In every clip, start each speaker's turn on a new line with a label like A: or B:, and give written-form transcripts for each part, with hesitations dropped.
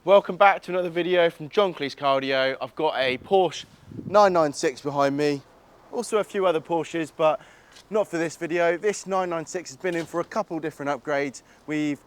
A: Welcome back to another video from John Kleis Cardio. I've got a Porsche 996 behind me, also a few other Porsches, but not for this video. This 996 has been in for a couple different upgrades. We're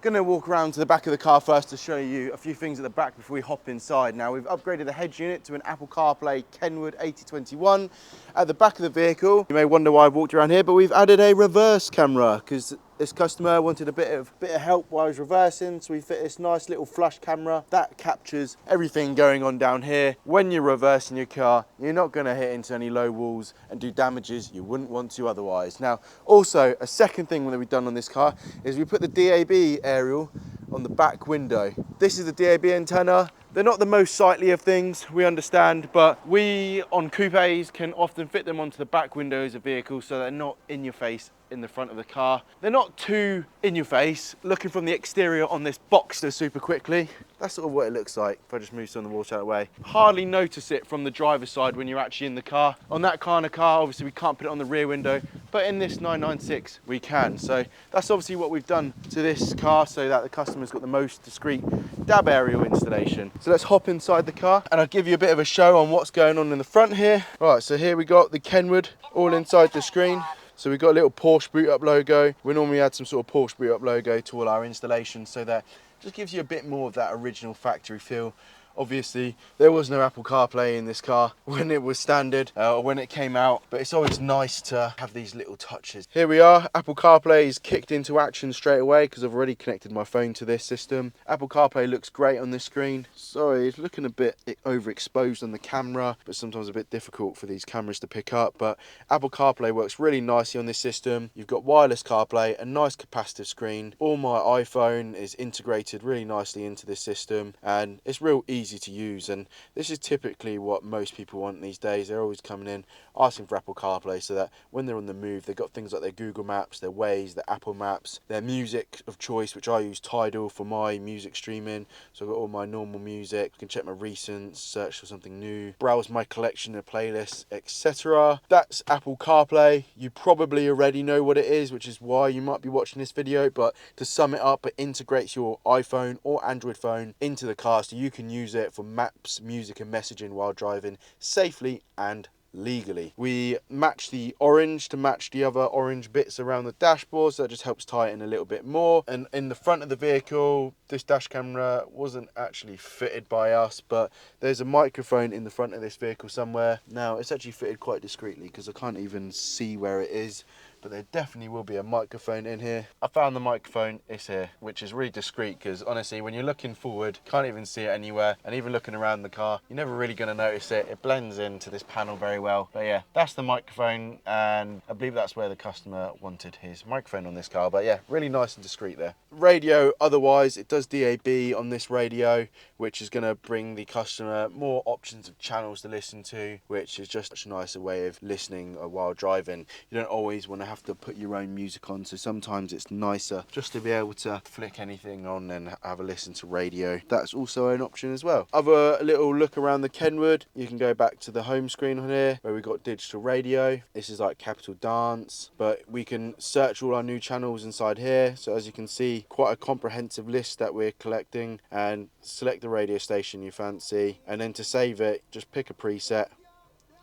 A: going to walk around to the back of the car first to show you a few things at the back before we hop inside. Now, we've upgraded the head unit to an Apple CarPlay Kenwood 8021. At the back of the vehicle, you may wonder why I've walked around here, but we've added a reverse camera because this customer wanted a bit of help while I was reversing, so we fit this nice little flush camera that captures everything going on down here. When you're reversing your car, you're not going to hit into any low walls and do damages you wouldn't want to otherwise. Now, also, a second thing that we've done on this car is we put the DAB aerial on the back window. This is the DAB antenna. They're not the most sightly of things, we understand, but we on coupes can often fit them onto the back windows of vehicles so they're not in your face in the front of the car. They're not too in your face. Looking from the exterior on this Boxster super quickly, that's sort of what it looks like. If I just move some of the water out of the way. Hardly notice it from the driver's side when you're actually in the car. On that kind of car, obviously we can't put it on the rear window, but in this 996 we can. So that's obviously what we've done to this car so that the customer's got the most discreet DAB aerial installation. So let's hop inside the car and I'll give you a bit of a show on what's going on in the front here. Right, so here we got the Kenwood all inside the screen. So we've got a little Porsche boot up logo. We normally add some sort of Porsche boot up logo to all our installations so that just gives you a bit more of that original factory feel. Obviously, there was no Apple CarPlay in this car when it was standard or when it came out, but it's always nice to have these little touches. Here we are, Apple CarPlay is kicked into action straight away because I've already connected my phone to this system. Apple CarPlay looks great on this screen. Sorry, it's looking a bit overexposed on the camera, but sometimes a bit difficult for these cameras to pick up. But Apple CarPlay works really nicely on this system. You've got wireless CarPlay, a nice capacitive screen. All my iPhone is integrated really nicely into this system, and it's real easy to use, and this is typically what most people want these days. They're always coming in asking for Apple CarPlay so that when they're on the move, they've got things like their Google Maps, their Waze, their Apple Maps, their music of choice, which I use Tidal for my music streaming. So I've got all my normal music. I can check my recents, search for something new, browse my collection of playlists, etc. That's Apple CarPlay. You probably already know what it is, which is why you might be watching this video, but to sum it up, it integrates your iPhone or Android phone into the car so you can use it for maps, music and messaging while driving safely and legally. We match the orange to match the other orange bits around the dashboard, so that just helps tie it in a little bit more. And in the front of the vehicle, this dash camera wasn't actually fitted by us, but there's a microphone in the front of this vehicle somewhere. Now it's actually fitted quite discreetly because I can't even see where it is, but there definitely will be a microphone in here. I found the microphone, it's here, which is really discreet because honestly, when you're looking forward, you can't even see it anywhere, and even looking around the car, you're never really going to notice it. It blends into this panel very well. But yeah, that's the microphone, and I believe that's where the customer wanted his microphone on this car. But yeah, really nice and discreet there. Radio, otherwise, it does DAB on this radio, which is going to bring the customer more options of channels to listen to, which is just a nicer way of listening while driving. You don't always want to have to put your own music on, so sometimes it's nicer just to be able to flick anything on and have a listen to radio. That's also an option as well. Other little look around the Kenwood, you can go back to the home screen on here where we've got digital radio. This is like Capital Dance, but we can search all our new channels inside here. So as you can see, quite a comprehensive list that we're collecting, and select the radio station you fancy, and then to save it, just pick a preset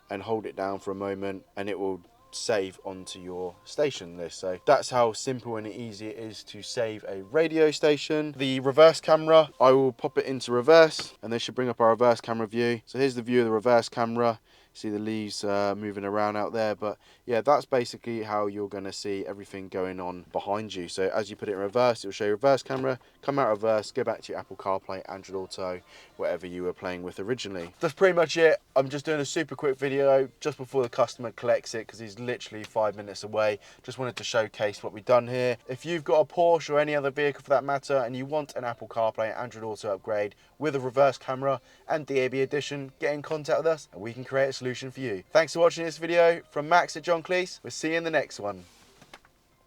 A: and hold it down for a moment and it will save onto your station list. So that's how simple and easy it is to save a radio station. The reverse camera, I will pop it into reverse and this should bring up our reverse camera view. So here's the view of the reverse camera. See the leaves moving around out there, but yeah, that's basically how you're going to see everything going on behind you. So as you put it in reverse, it will show you reverse camera, come out reverse, go back to your Apple CarPlay, Android Auto, whatever you were playing with originally. That's pretty much it. I'm just doing a super quick video just before the customer collects it because he's literally 5 minutes away. Just wanted to showcase what we've done here. If you've got a Porsche or any other vehicle for that matter and you want an Apple CarPlay, Android Auto upgrade with a reverse camera and DAB edition, get in contact with us and we can create a solution for you. Thanks for watching this video. From Max at John Kleis, we'll see you in the next one.